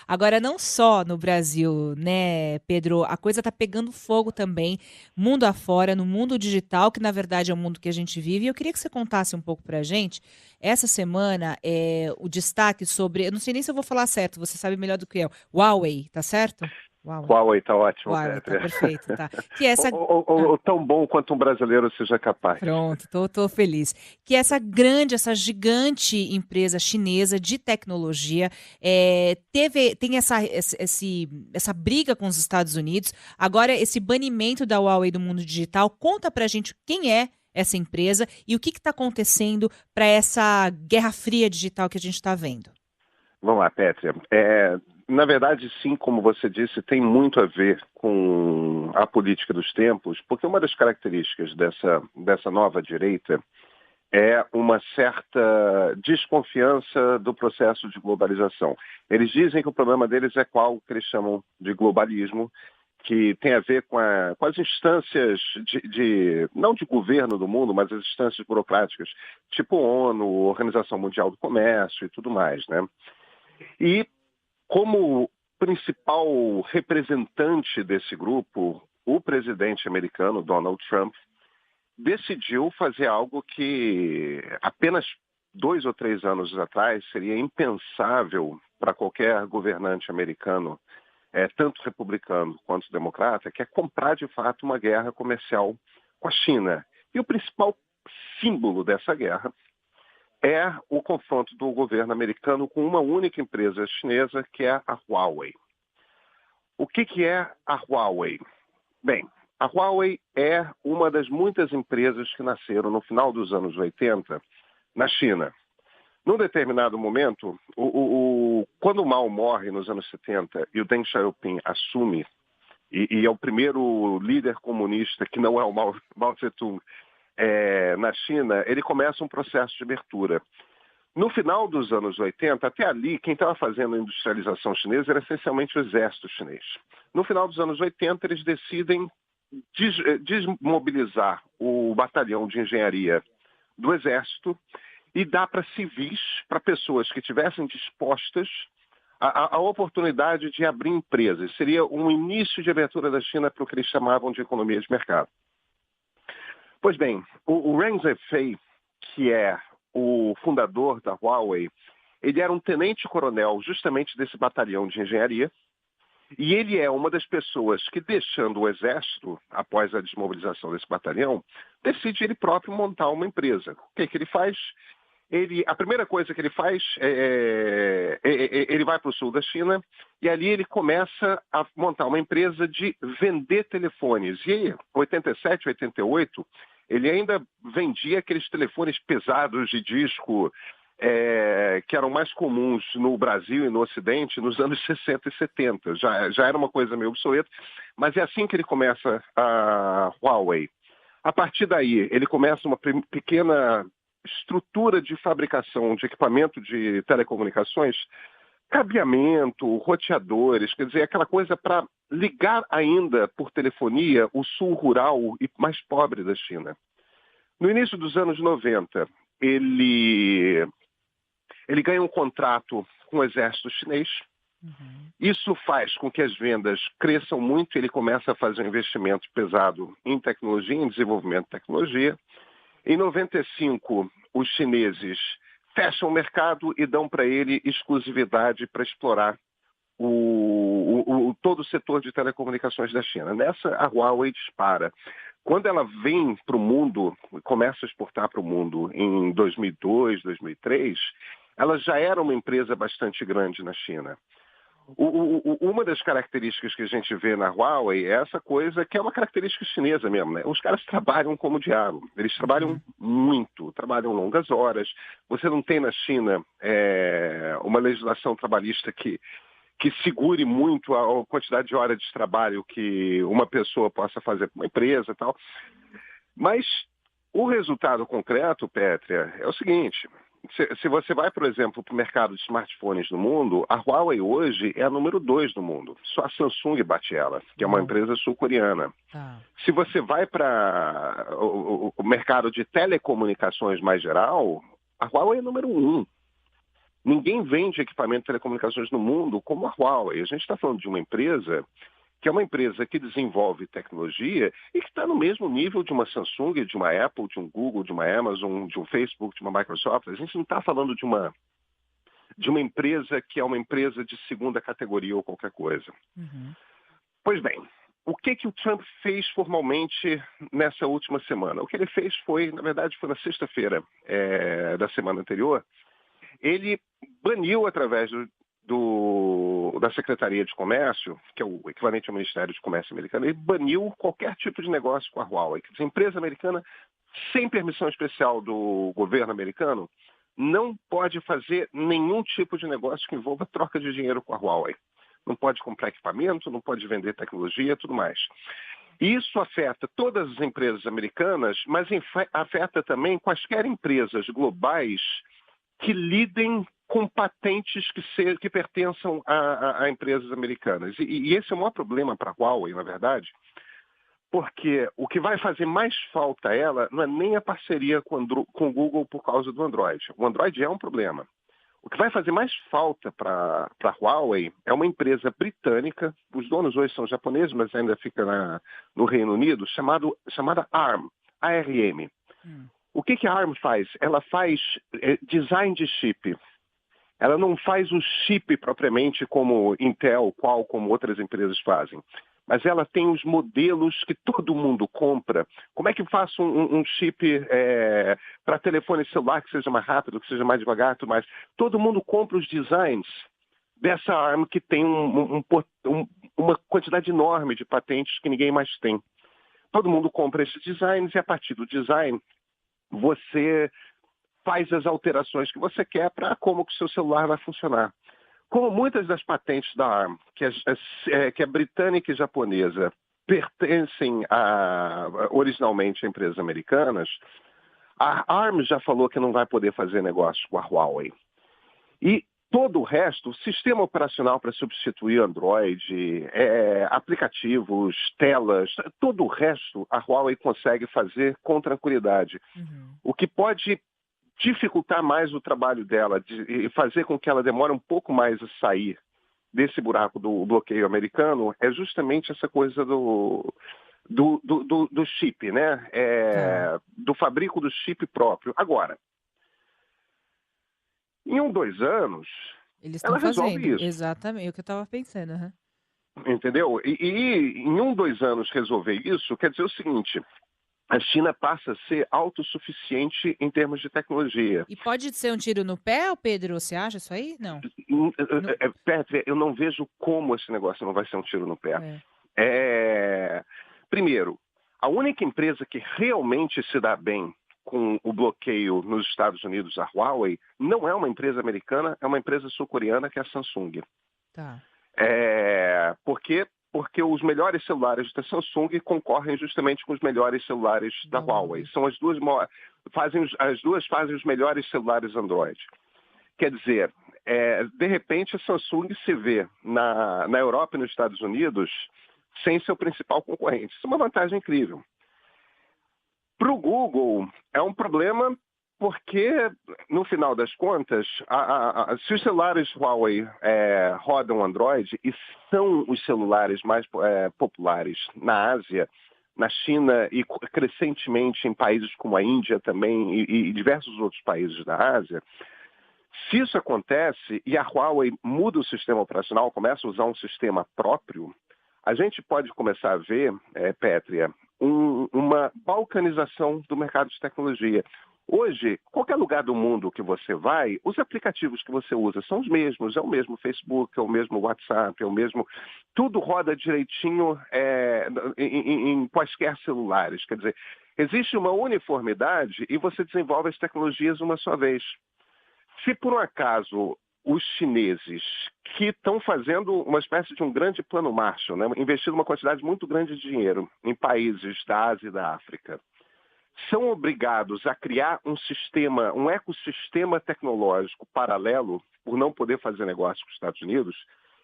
Agora, não só no Brasil, né, Pedro? A coisa tá pegando fogo também, mundo afora, no mundo digital, que na verdade é o mundo que a gente vive. E eu queria que você contasse um pouco pra gente. Essa semana, o destaque sobre. Eu não sei nem se eu vou falar certo, você sabe melhor do que eu. Huawei, tá certo? Huawei. Huawei tá ótimo, Huawei, tá Pétria. perfeito, tá. Que é essa. Ou tão bom quanto um brasileiro seja capaz. Pronto, tô feliz. Que essa grande, essa gigante empresa chinesa de tecnologia tem essa briga com os Estados Unidos. Agora, esse banimento da Huawei do mundo digital. Conta pra gente quem é essa empresa e o que está acontecendo para essa guerra fria digital que a gente está vendo. Vamos lá, Pétria. Na verdade, sim, como você disse, tem muito a ver com a política dos tempos, porque uma das características dessa nova direita é uma certa desconfiança do processo de globalização. Eles dizem que o problema deles é qual que eles chamam de globalismo, que tem a ver com as instâncias não de governo do mundo, mas as instâncias burocráticas, tipo ONU, Organização Mundial do Comércio e tudo mais, né? E como principal representante desse grupo, o presidente americano, Donald Trump, decidiu fazer algo que apenas 2 ou 3 anos atrás seria impensável para qualquer governante americano, tanto republicano quanto democrata, que é comprar de fato uma guerra comercial com a China. E o principal símbolo dessa guerra é o confronto do governo americano com uma única empresa chinesa, que é a Huawei. O que é a Huawei? Bem, a Huawei é uma das muitas empresas que nasceram no final dos anos 80 na China. Num determinado momento, quando o Mao morre nos anos 70 e o Deng Xiaoping assume, e é o primeiro líder comunista que não é o Mao Tse-tung na China, ele começa um processo de abertura. No final dos anos 80, até ali, quem estava fazendo a industrialização chinesa era essencialmente o exército chinês. No final dos anos 80, eles decidem desmobilizar o batalhão de engenharia do exército e dar para civis, para pessoas que estivessem dispostas a oportunidade de abrir empresas. Seria um início de abertura da China para o que eles chamavam de economia de mercado. Pois bem, o Ren Zhefei, que é o fundador da Huawei, ele era um tenente-coronel justamente desse batalhão de engenharia, e ele é uma das pessoas que, deixando o exército, após a desmobilização desse batalhão, decide ele próprio montar uma empresa. O que ele faz? A primeira coisa que ele faz ele vai para o sul da China e ali ele começa a montar uma empresa de vender telefones. E em 87, 88, ele ainda vendia aqueles telefones pesados de disco que eram mais comuns no Brasil e no Ocidente nos anos 60 e 70. Já era uma coisa meio obsoleta, mas é assim que ele começa a Huawei. A partir daí, ele começa uma pequena estrutura de fabricação de equipamento de telecomunicações, cabeamento, roteadores, quer dizer, aquela coisa para ligar ainda por telefonia o sul rural e mais pobre da China. No início dos anos 90, ele ganha um contrato com o exército chinês. Uhum. Isso faz com que as vendas cresçam muito, ele começa a fazer um investimento pesado em tecnologia, em desenvolvimento de tecnologia. Em 95, os chineses fecham o mercado e dão para ele exclusividade para explorar todo o setor de telecomunicações da China. Nessa, a Huawei dispara. Quando ela vem para o mundo, começa a exportar para o mundo em 2002, 2003, ela já era uma empresa bastante grande na China. Uma das características que a gente vê na Huawei é essa coisa que é uma característica chinesa mesmo, né? Os caras trabalham como o diabo. Eles trabalham Uhum. muito, trabalham longas horas. Você não tem na China uma legislação trabalhista que segure muito a quantidade de horas de trabalho que uma pessoa possa fazer para uma empresa e tal. Mas o resultado concreto, Pétria, é o seguinte. Se você vai, por exemplo, para o mercado de smartphones no mundo, a Huawei hoje é a número 2 do mundo. Só a Samsung bate ela, que é uma Uau. empresa sul-coreana. Tá. Se você vai para o mercado de telecomunicações mais geral, a Huawei é número 1. Ninguém vende equipamento de telecomunicações no mundo como a Huawei. A gente está falando de uma empresa que é uma empresa que desenvolve tecnologia e que está no mesmo nível de uma Samsung, de uma Apple, de um Google, de uma Amazon, de um Facebook, de uma Microsoft. A gente não está falando de uma empresa que é uma empresa de segunda categoria ou qualquer coisa. Uhum. Pois bem, o que o Trump fez formalmente nessa última semana? O que ele fez foi, na verdade, foi na sexta-feira da semana anterior, ele baniu através da Secretaria de Comércio, que é o equivalente ao Ministério de Comércio americano, ele baniu qualquer tipo de negócio com a Huawei. Quer dizer, a empresa americana, sem permissão especial do governo americano, não pode fazer nenhum tipo de negócio que envolva troca de dinheiro com a Huawei. Não pode comprar equipamento, não pode vender tecnologia, tudo mais. Isso afeta todas as empresas americanas, mas afeta também quaisquer empresas globais que lidem com patentes que pertençam a empresas americanas. E esse é o maior problema para a Huawei, na verdade, porque o que vai fazer mais falta a ela não é nem a parceria com o Google por causa do Android. O Android é um problema. O que vai fazer mais falta para a Huawei é uma empresa britânica, os donos hoje são japoneses, mas ainda fica no Reino Unido, chamada ARM, ARM. O que a ARM faz? Ela faz design de chip. Ela não faz o chip propriamente como Intel, como outras empresas fazem. Mas ela tem os modelos que todo mundo compra. Como é que eu faço um chip para telefone celular que seja mais rápido, que seja mais devagar, tudo mais? Todo mundo compra os designs dessa ARM que tem uma quantidade enorme de patentes que ninguém mais tem. Todo mundo compra esses designs e a partir do design você faz as alterações que você quer para como que o seu celular vai funcionar. Como muitas das patentes da ARM, que é britânica e japonesa, pertencem originalmente a empresas americanas, a ARM já falou que não vai poder fazer negócio com a Huawei. E todo o resto, o sistema operacional para substituir Android, aplicativos, telas, todo o resto a Huawei consegue fazer com tranquilidade. Uhum. O que pode dificultar mais o trabalho dela e fazer com que ela demore um pouco mais a sair desse buraco do bloqueio americano é justamente essa coisa do chip, né? Do fabrico do chip próprio. Agora, em 2 anos, Eles ela estão resolve fazendo. isso. Exatamente, é o que eu estava pensando. Uhum. Entendeu? E em 2 anos resolver isso, quer dizer o seguinte: a China passa a ser autossuficiente em termos de tecnologia. E pode ser um tiro no pé, Pedro? Você acha isso aí? Não. Petra, eu não vejo como esse negócio não vai ser um tiro no pé. Primeiro, a única empresa que realmente se dá bem com o bloqueio nos Estados Unidos, a Huawei, não é uma empresa americana, é uma empresa sul-coreana, que é a Samsung. Tá. Porque os melhores celulares da Samsung concorrem justamente com os melhores celulares da Huawei. São as duas fazem os melhores celulares Android. Quer dizer, de repente a Samsung se vê na Europa e nos Estados Unidos sem seu principal concorrente. Isso é uma vantagem incrível. Para o Google é um problema porque, no final das contas, se os celulares Huawei rodam Android e são os celulares mais populares na Ásia, na China e crescentemente em países como a Índia também e diversos outros países da Ásia, se isso acontece e a Huawei muda o sistema operacional, começa a usar um sistema próprio, a gente pode começar a ver, Pétria, uma balcanização do mercado de tecnologia. Hoje, qualquer lugar do mundo que você vai, os aplicativos que você usa são os mesmos. É o mesmo Facebook, é o mesmo WhatsApp, é o mesmo... Tudo roda direitinho em quaisquer celulares. Quer dizer, existe uma uniformidade e você desenvolve as tecnologias uma só vez. Se por um acaso os chineses, que estão fazendo uma espécie de um grande plano Marshall, né, investindo uma quantidade muito grande de dinheiro em países da Ásia e da África, são obrigados a criar um ecossistema tecnológico paralelo por não poder fazer negócio com os Estados Unidos,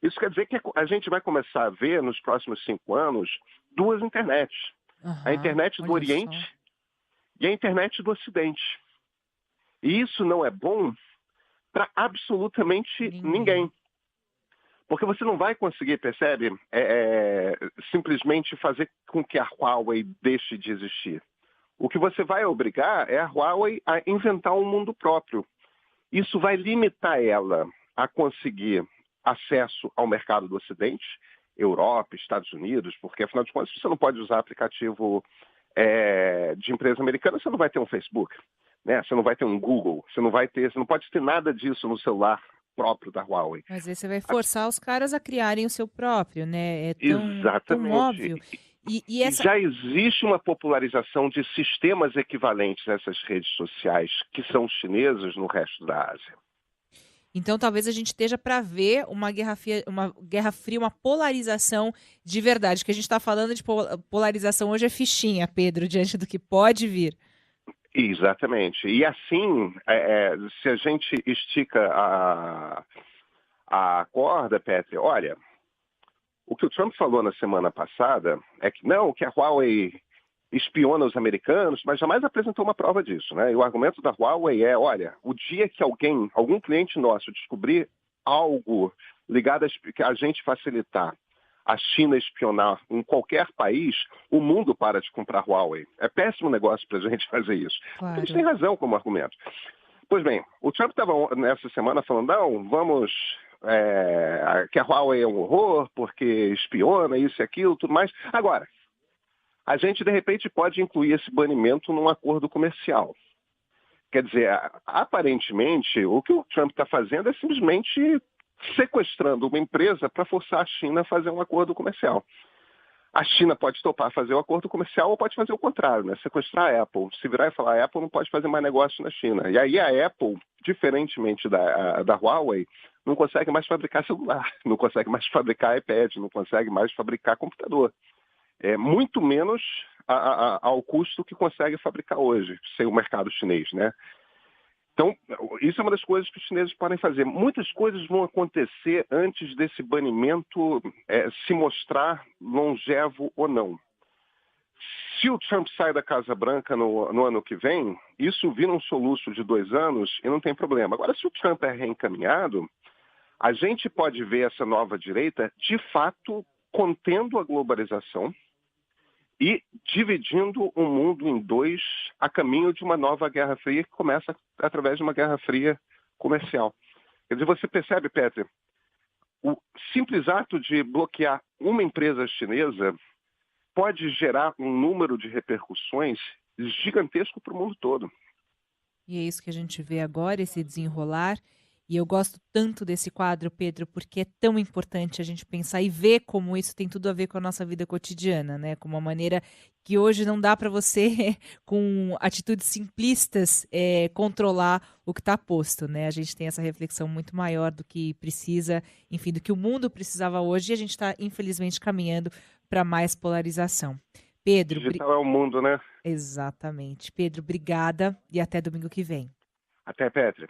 isso quer dizer que a gente vai começar a ver nos próximos 5 anos 2 internets. A internet do Oriente e a internet do Ocidente. E isso não é bom para absolutamente Ninguém. ninguém. Porque você não vai conseguir, percebe, simplesmente fazer com que a Huawei deixe de existir. O que você vai obrigar é a Huawei a inventar um mundo próprio. Isso vai limitar ela a conseguir acesso ao mercado do Ocidente, Europa, Estados Unidos, porque, afinal de contas, você não pode usar aplicativo de empresa americana, você não vai ter um Facebook, né? Você não vai ter um Google, você não pode ter nada disso no celular próprio da Huawei. Mas aí você vai forçar os caras a criarem o seu próprio, né? É tão Exatamente. óbvio. E E essa, já existe uma popularização de sistemas equivalentes a essas redes sociais, que são chinesas no resto da Ásia. então talvez a gente esteja para ver uma guerra fria, uma polarização de verdade. O que a gente está falando de polarização hoje é fichinha, Pedro, diante do que pode vir. Exatamente. E assim, se a gente estica a corda, Petri, olha, o que o Trump falou na semana passada é que não, que a Huawei espiona os americanos, mas jamais apresentou uma prova disso, né? E o argumento da Huawei é, olha, o dia que algum cliente nosso descobrir algo ligado a gente facilitar a China espionar em qualquer país, o mundo para de comprar Huawei. É péssimo negócio para a gente fazer isso. Claro. Eles têm razão como argumento. Pois bem, o Trump estava nessa semana falando, não, vamos... que a Huawei é um horror, porque espiona isso e aquilo, tudo mais. Agora, a gente, de repente, pode incluir esse banimento num acordo comercial. Quer dizer, aparentemente, o que o Trump está fazendo é simplesmente sequestrando uma empresa para forçar a China a fazer um acordo comercial. A China pode topar fazer o acordo comercial ou pode fazer o contrário, né? Sequestrar a Apple. Se virar e falar, a Apple não pode fazer mais negócio na China. E aí a Apple, diferentemente da Huawei, não consegue mais fabricar celular, não consegue mais fabricar iPad, não consegue mais fabricar computador. Muito menos ao custo que consegue fabricar hoje, sem o mercado chinês, né? Então, isso é uma das coisas que os chineses podem fazer. Muitas coisas vão acontecer antes desse banimento se mostrar longevo ou não. Se o Trump sai da Casa Branca no ano que vem, isso vira um soluço de 2 anos e não tem problema. Agora, se o Trump é reencaminhado, a gente pode ver essa nova direita, de fato, contendo a globalização e dividindo o mundo em 2 a caminho de uma nova Guerra Fria que começa através de uma Guerra Fria comercial. Quer dizer, você percebe, Petri, o simples ato de bloquear uma empresa chinesa pode gerar um número de repercussões gigantesco para o mundo todo. E é isso que a gente vê agora, esse desenrolar. E eu gosto tanto desse quadro, Pedro, porque é tão importante a gente pensar e ver como isso tem tudo a ver com a nossa vida cotidiana, né? Com uma maneira que hoje não dá para você, com atitudes simplistas, controlar o que está posto, né? A gente tem essa reflexão muito maior do que precisa, enfim, do que o mundo precisava hoje, e a gente está, infelizmente, caminhando para mais polarização. Pedro, Digital é o mundo, né? exatamente. Pedro, obrigada e até domingo que vem. Até, Petri.